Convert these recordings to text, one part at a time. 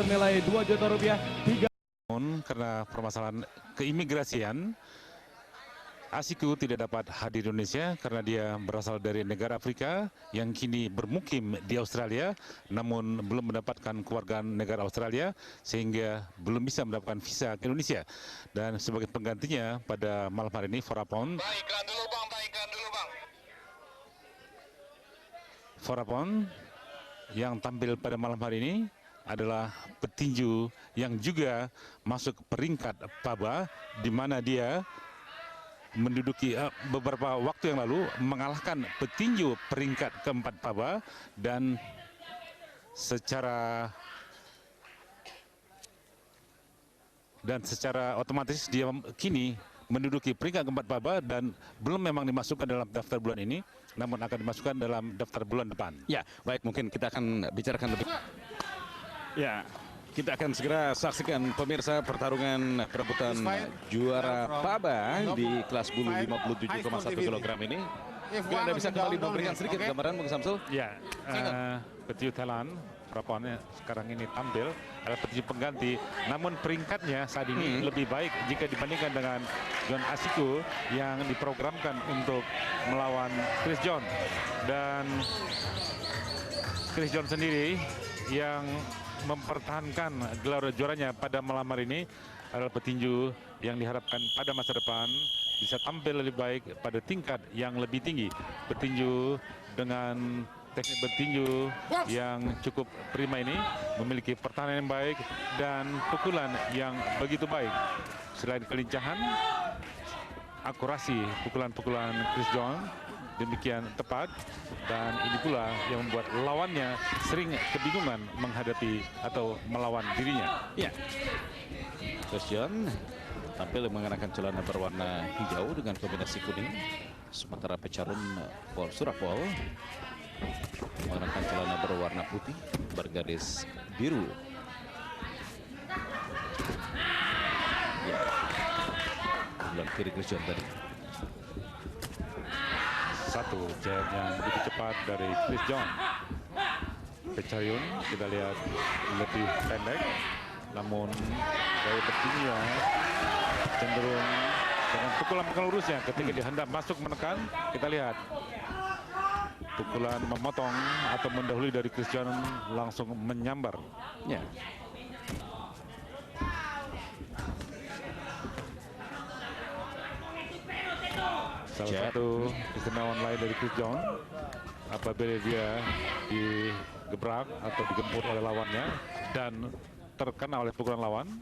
Senilai 2 juta rupiah. Karena permasalahan keimigrasian, Asiku tidak dapat hadir di Indonesia karena dia berasal dari negara Afrika yang kini bermukim di Australia, namun belum mendapatkan kewargaan negara Australia sehingga belum bisa mendapatkan visa ke Indonesia. Dan sebagai penggantinya pada malam hari ini, Forapon yang tampil pada malam hari ini adalah petinju yang juga masuk peringkat PABA, di mana dia menduduki beberapa waktu yang lalu mengalahkan petinju peringkat keempat PABA, dan secara otomatis dia kini menduduki peringkat keempat PABA dan belum memang dimasukkan dalam daftar bulan ini, namun akan dimasukkan dalam daftar bulan depan. Ya, baik, mungkin kita akan bicarakan lebih. Ya, kita akan segera saksikan pemirsa pertarungan perebutan juara PABA di kelas bulu 57,1 kg ini. Mungkin Anda bisa kembali memberikan sedikit gambaran, Bung Samsul? Ya, petinju Thailand Forapon sekarang ini tampil adalah petinju pengganti, namun peringkatnya saat ini lebih baik jika dibandingkan dengan John Asiku yang diprogramkan untuk melawan Chris John. Dan Chris John sendiri yang mempertahankan gelar juaranya pada malam hari ini adalah petinju yang diharapkan pada masa depan bisa tampil lebih baik pada tingkat yang lebih tinggi. Petinju dengan teknik bertinju yang cukup prima ini memiliki pertahanan yang baik dan pukulan yang begitu baik. Selain kelincahan, akurasi pukulan-pukulan Chris John demikian tepat, dan ini pula yang membuat lawannya sering kebingungan menghadapi atau melawan dirinya. Ya, Chris John tampil mengenakan celana berwarna hijau dengan kombinasi kuning, sementara pecarun Paul Surapol mengenakan celana berwarna putih bergaris biru. Ya, sebelah kiri Chris John tadi. Satu jab yang begitu cepat dari Chris John. Pecayun kita lihat lebih pendek, namun gaya bertinju cenderung dengan pukulan lurusnya ketika dia hendak masuk menekan. Kita lihat pukulan memotong atau mendahului dari Chris John langsung menyambar. Ya. Salah satu istimewaan lain dari Chris John, apabila dia digebrak atau digempur oleh lawannya dan terkena oleh pukulan lawan,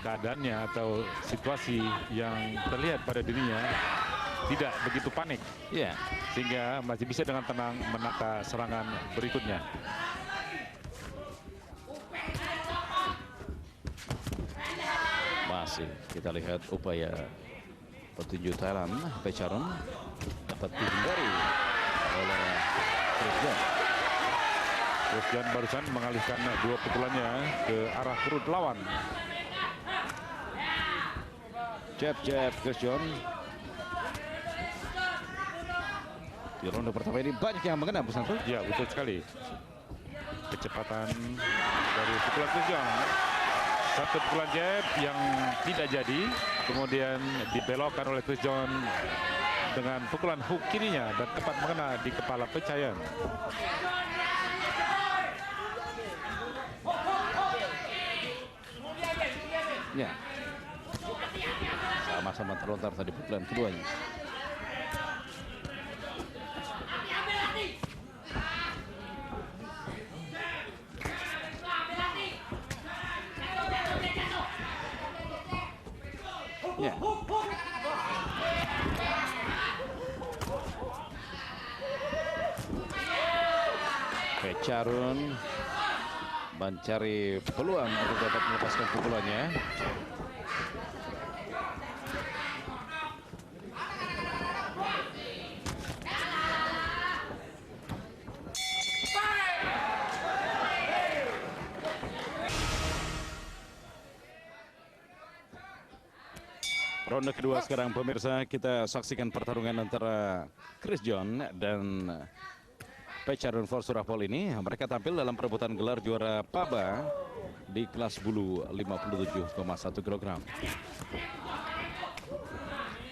keadaannya atau situasi yang terlihat pada dirinya tidak begitu panik, ya, sehingga masih bisa dengan tenang menata serangan berikutnya. Masih kita lihat upaya petinju Thailand, Pecharon, dapat dihindari oleh Chris John. Chris John barusan mengalihkan dua pukulannya ke arah perut lawan. Jab Chris John. Di ronde pertama ini banyak yang mengena, Bu Santo. Ya, betul sekali. Kecepatan dari pukulan Chris John. Satu pukulan jab yang tidak jadi, kemudian dibelokkan oleh Chris John dengan pukulan hook kirinya dan tepat mengena di kepala Pechayon. Ya, sama-sama terlontar tadi pukulan keduanya. Ya. Pecharon mencari peluang untuk dapat melepaskan pukulannya. Ronde kedua sekarang, pemirsa, kita saksikan pertarungan antara Chris John dan Pecarun for Surapol ini. Mereka tampil dalam perebutan gelar juara PABA di kelas bulu 57,1 kg.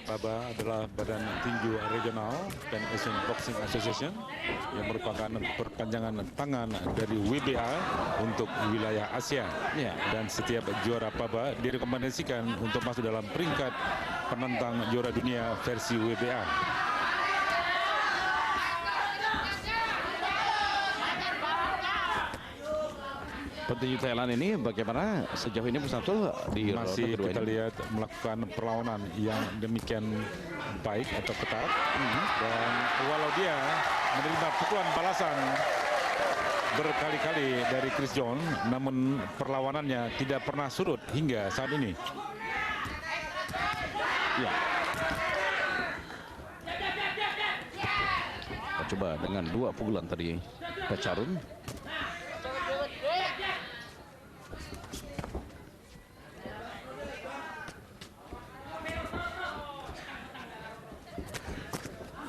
PABA adalah badan tinju regional dan Asian Boxing Association yang merupakan perpanjangan tangan dari WBA untuk wilayah Asia. Ya. Dan setiap juara PABA direkomendasikan untuk masuk dalam peringkat penantang juara dunia versi WBA. Petinju Thailand ini bagaimana sejauh ini Bung Samsul di Masih ronde kedua kita ini? lihat melakukan perlawanan yang demikian baik atau ketat. Dan walau dia menerima pukulan balasan berkali-kali dari Chris John, namun perlawanannya tidak pernah surut hingga saat ini. Ya. Kita coba dengan 2 pukulan tadi Pecarun.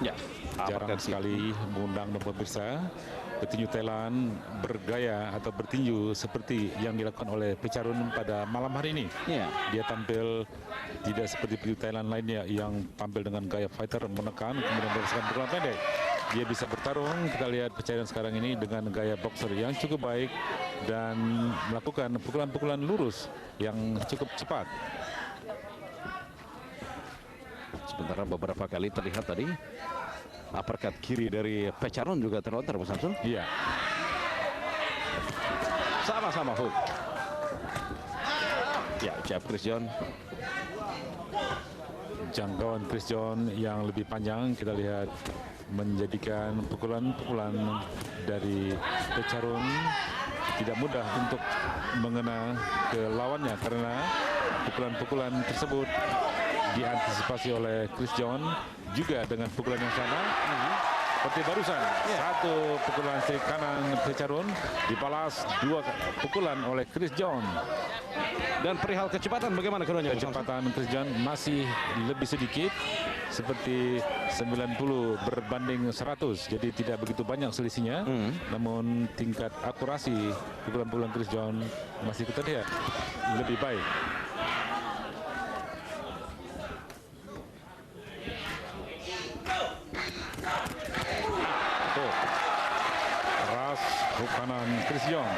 Ya, Jarang sekali mengundang pemirsa petinju Thailand bergaya atau bertinju seperti yang dilakukan oleh Pecarun pada malam hari ini. Ya. Dia tampil tidak seperti petinju Thailand lainnya yang tampil dengan gaya fighter, menekan kemudian merasakan pukulan pendek. Dia bisa bertarung. Kita lihat Pecarun sekarang ini dengan gaya boxer yang cukup baik dan melakukan pukulan-pukulan lurus yang cukup cepat. Sementara beberapa kali terlihat tadi uppercut kiri dari Pecarun juga terlontar, Bung Samsul. Iya. Sama-sama hook. Ya, jab Chris John. Jangkauan Chris John yang lebih panjang kita lihat menjadikan pukulan-pukulan dari Pecarun tidak mudah untuk mengena ke lawannya karena pukulan-pukulan tersebut diantisipasi oleh Chris John juga dengan pukulan yang sama seperti barusan. Satu pukulan strik kanan Pecarun dibalas 2 pukulan oleh Chris John. Dan perihal kecepatan bagaimana keduanya? Kecepatan Chris John masih lebih sedikit seperti 90 berbanding 100, jadi tidak begitu banyak selisihnya. Namun tingkat akurasi pukulan-pukulan Chris John masih kita lihat lebih baik. Keras hook kanan Chris John.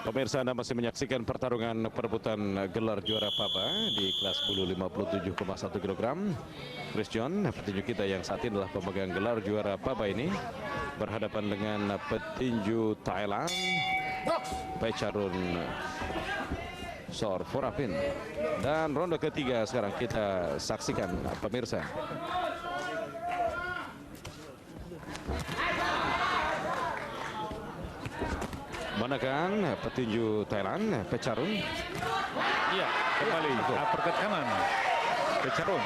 Pemirsa, Anda masih menyaksikan pertarungan perebutan gelar juara PABA di kelas bulu 57,1 kg. Chris John, petinju kita yang saat ini adalah pemegang gelar juara PABA ini, berhadapan dengan petinju Thailand, Pecarun Sorforapin. Dan ronde ketiga sekarang kita saksikan, pemirsa. Menekan petinju Thailand, Pecarun. Iya, kembali uppercut kanan Pecarun.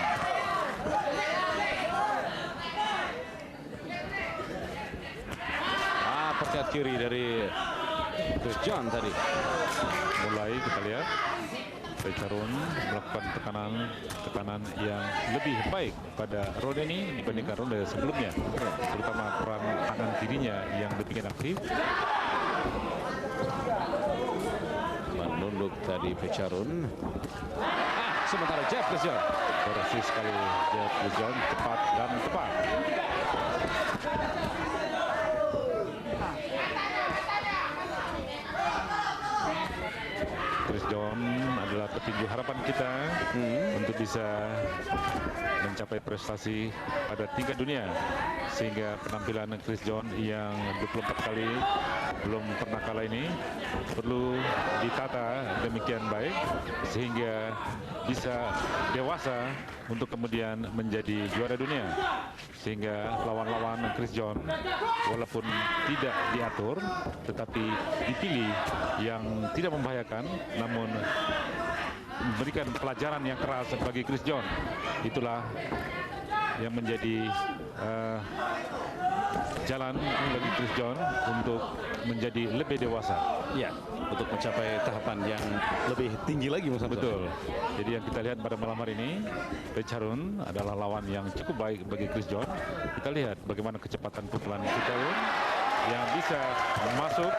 Uppercut kiri dari Chris John tadi. Mulai kita lihat Pecarun melakukan tekanan yang lebih baik pada ronde ini dibandingkan ronde sebelumnya, terutama peran tangan kirinya yang lebih aktif. Menunduk tadi Pecarun. Sementara jab Chris John. Berhasil sekali jab Chris John, cepat dan tepat. Chris John adalah petinju harapan kita untuk bisa mencapai prestasi pada tingkat dunia, sehingga penampilan Chris John yang 24 kali belum pernah kalah ini perlu ditata demikian baik sehingga bisa dewasa untuk kemudian menjadi juara dunia, sehingga lawan-lawan Chris John walaupun tidak diatur tetapi dipilih yang tidak membahayakan namun memberikan pelajaran yang keras bagi Chris John. Itulah yang menjadi jalan bagi Chris John untuk menjadi lebih dewasa. Ya, untuk mencapai tahapan yang lebih tinggi lagi, Mas Samsul. Betul. Jadi yang kita lihat pada malam hari ini, Pecharun adalah lawan yang cukup baik bagi Chris John. Kita lihat bagaimana kecepatan pukulan Pecharun yang bisa masuk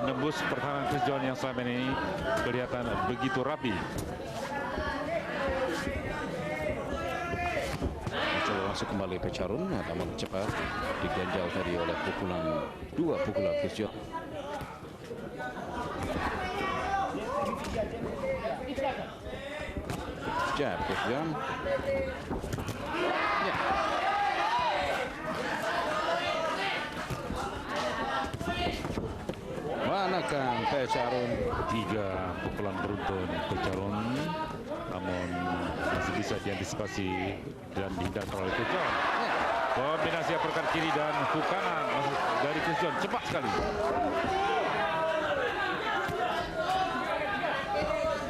menembus pertahanan Chris John yang selama ini kelihatan begitu rapi. Coba masuk kembali Pecharun, namun cepat diganjal tadi oleh dua pukulan Chris John. Jab Chris John. Ya. Manakah Pecharun? 3 pukulan beruntun Pecharun, namun masih bisa diantisipasi dan dihindarkan oleh Chris John. Kombinasi uppercut kiri dan hook kanan dari Chris John cepat sekali.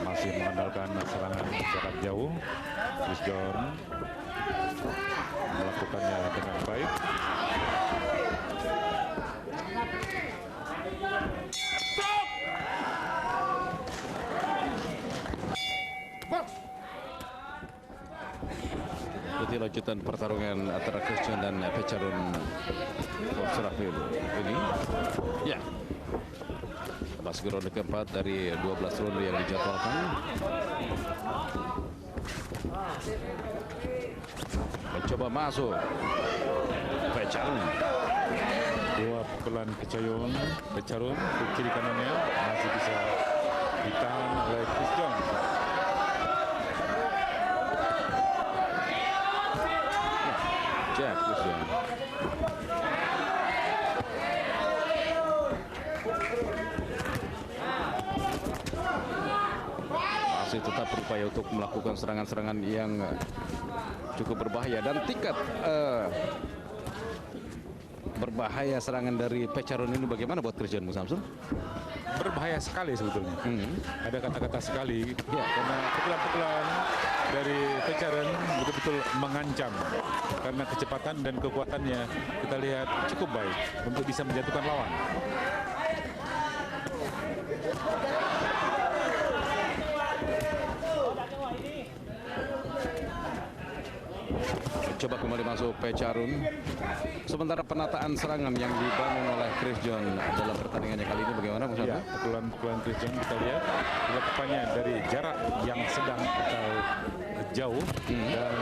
Masih mengandalkan serangan jarak jauh. Chris John melakukannya dengan baik. Ikuti lanjutan pertarungan antara Chris John dan Pecharun Forserafil ini. Ya, masuk ronde keempat dari 12 ronde yang dijadwalkan. Mencoba masuk Pecharun. 2 pukulan Pecharun ke kiri kanannya masih bisa ditahan oleh Chris John. Jab Chris John. Masih tetap berupaya untuk melakukan serangan-serangan yang cukup berbahaya, dan tingkat berbahaya serangan dari Pecharun ini bagaimana buat Chris John, Mas Samsul? Berbahaya sekali sebetulnya. Ada kata-kata sekali ya, karena pukulan-pukulan dari Pecharun betul-betul mengancam karena kecepatan dan kekuatannya kita lihat cukup baik untuk bisa menjatuhkan lawan. Coba kembali masuk Pecharun. Sementara penataan serangan yang dibangun oleh Chris John dalam pertandingannya kali ini bagaimana, Mas? Ya, pukulan-pukulan Chris John kita lihat dilakukannya dari jarak yang sedang atau jauh dan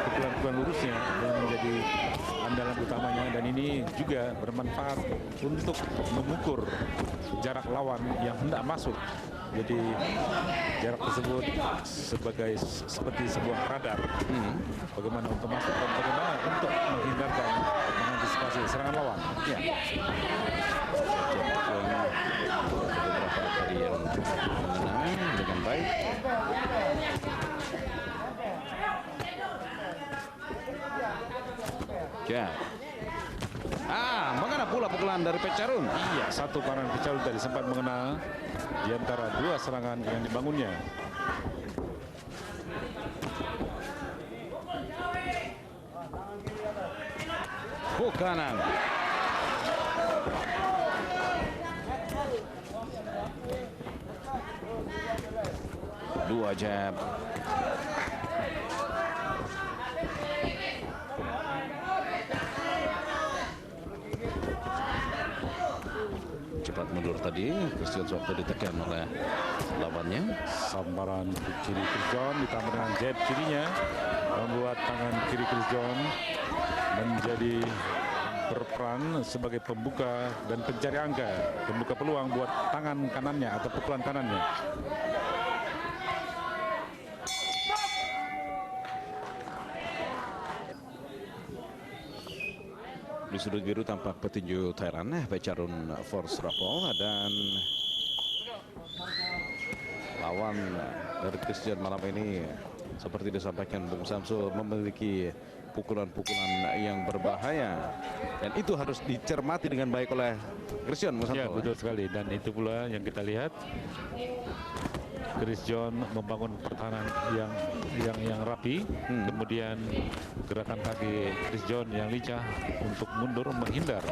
pukulan-pukulan lurusnya yang menjadi andalan utamanya, dan ini juga bermanfaat untuk mengukur jarak lawan yang hendak masuk. Jadi jarak tersebut seperti sebuah radar. Bagaimana untuk masuk dan bagaimana untuk menghindarkan, mengantisipasi serangan lawan. Ya. Beberapa kali yang mengenang dengan baik. Ya. Mengena pula pukulan dari Pecharun. Iya, satu kanan Pecharun tadi sempat mengena di antara 2 serangan yang dibangunnya. Hook kanan. Dua jab. Cepat mundur tadi, Chris John waktu ditekan oleh lawannya. Sambaran ke kiri Chris John ditambah dengan jab kirinya membuat tangan kiri Chris John menjadi berperan sebagai pembuka dan pencari angka, pembuka peluang buat tangan kanannya atau pukulan kanannya. Di sudut biru tampak petinju Thailand, Pecharun Forserafil, dan lawan dari Chris John malam ini seperti disampaikan Bung Samsul memiliki pukulan-pukulan yang berbahaya, dan itu harus dicermati dengan baik oleh Chris John. Ya, betul sekali, dan itu pula yang kita lihat. Chris John membangun pertahanan yang rapi, kemudian gerakan kaki Chris John yang lincah untuk mundur menghindar.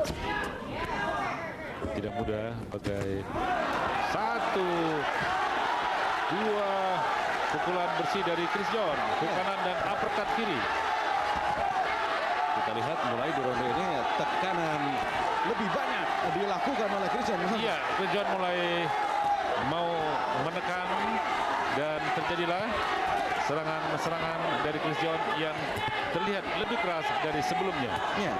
Tidak mudah bagai 1, 2 pukulan bersih dari Chris John, hook kanan dan uppercut kiri. Kita lihat mulai di ronde ini tekanan lebih banyak dilakukan oleh Chris John. Iya, Chris John mulai mau menekan dan terjadilah serangan-serangan dari Chris John yang terlihat lebih keras dari sebelumnya. Ya.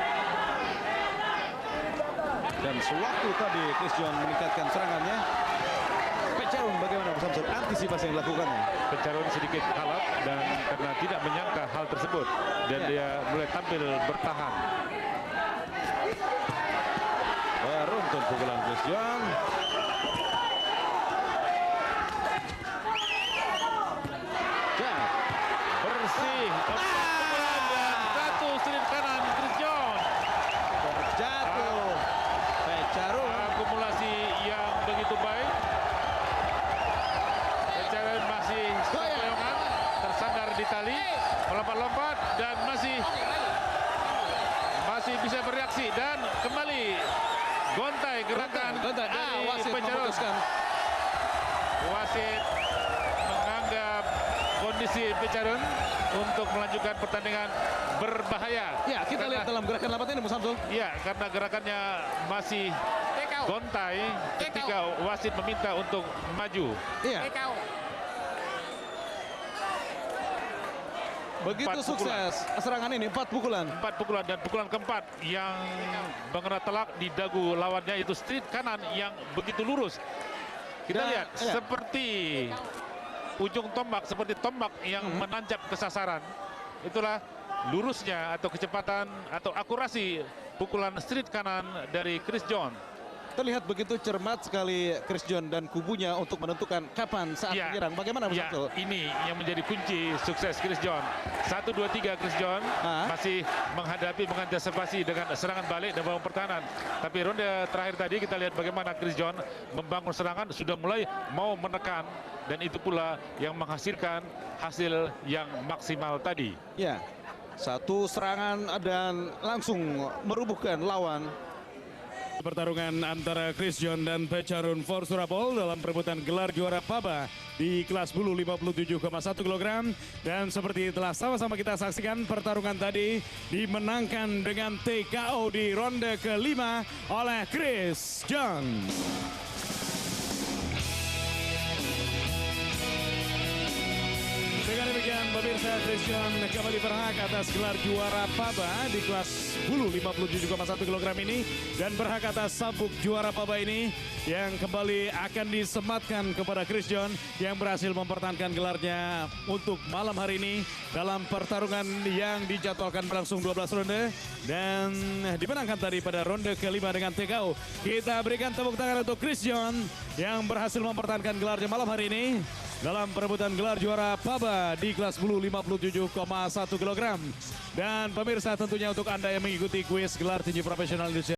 Dan sewaktu tadi Chris John meningkatkan serangannya, Pecarun bagaimana Mas Samsul antisipasi yang dilakukannya? Pecarun sedikit kalah dan karena tidak menyangka hal tersebut dan dia mulai tampil bertahan. Beruntun pukulan Chris John. Bersih. Pukulan dan satu straight kanan Chris John. Terjatuh. Pecarun. Akumulasi yang begitu baik. Pecarun masih kepoyongan, tersandar di tali, melompat-lompat dan masih bisa bereaksi dan kembali gontai gerakan dari wasit Pecarun. memutuskan. Wasit menganggap kondisi Pecarun untuk melanjutkan pertandingan berbahaya. Ya, kita lihat dalam gerakan lapat ini Mas Samsul. Ya, karena gerakannya masih gontai ketika wasit meminta untuk maju. Iya. Begitu sukses serangan ini, 4 pukulan. 4 pukulan dan pukulan keempat yang mengena telak di dagu lawannya itu straight kanan yang begitu lurus. Kita lihat seperti ujung tombak, seperti tombak yang menancap ke sasaran. Itulah lurusnya atau kecepatan atau akurasi pukulan straight kanan dari Chris John. Terlihat begitu cermat sekali Chris John dan kubunya untuk menentukan kapan saat menyerang. Bagaimana Mas Samsul? Ini yang menjadi kunci sukses Chris John. 1, 2, 3 Chris John masih mengantisipasi dengan serangan balik dan bangun pertahanan. Tapi ronde terakhir tadi kita lihat bagaimana Chris John membangun serangan, sudah mulai mau menekan dan itu pula yang menghasilkan hasil yang maksimal tadi. Ya, satu serangan dan langsung merubuhkan lawan. Pertarungan antara Chris John dan Pecarun for Surabaya dalam perebutan gelar juara PABA di kelas bulu 57,1 kg. Dan seperti telah sama-sama kita saksikan, pertarungan tadi dimenangkan dengan TKO di ronde kelima oleh Chris John. Dengan demikian pemirsa, Chris John kembali berhak atas gelar juara PABA di kelas bulu 57,1 kg ini dan berhak atas sabuk juara PABA ini yang kembali akan disematkan kepada Chris John yang berhasil mempertahankan gelarnya untuk malam hari ini dalam pertarungan yang dijadwalkan berlangsung 12 ronde dan dimenangkan tadi pada ronde kelima dengan TKO. Kita berikan tepuk tangan untuk Chris John yang berhasil mempertahankan gelarnya malam hari ini dalam perebutan gelar juara PABA di kelas bulu 57,1 kg. Dan pemirsa, tentunya untuk Anda yang mengikuti kuis gelar tinju profesional Indonesia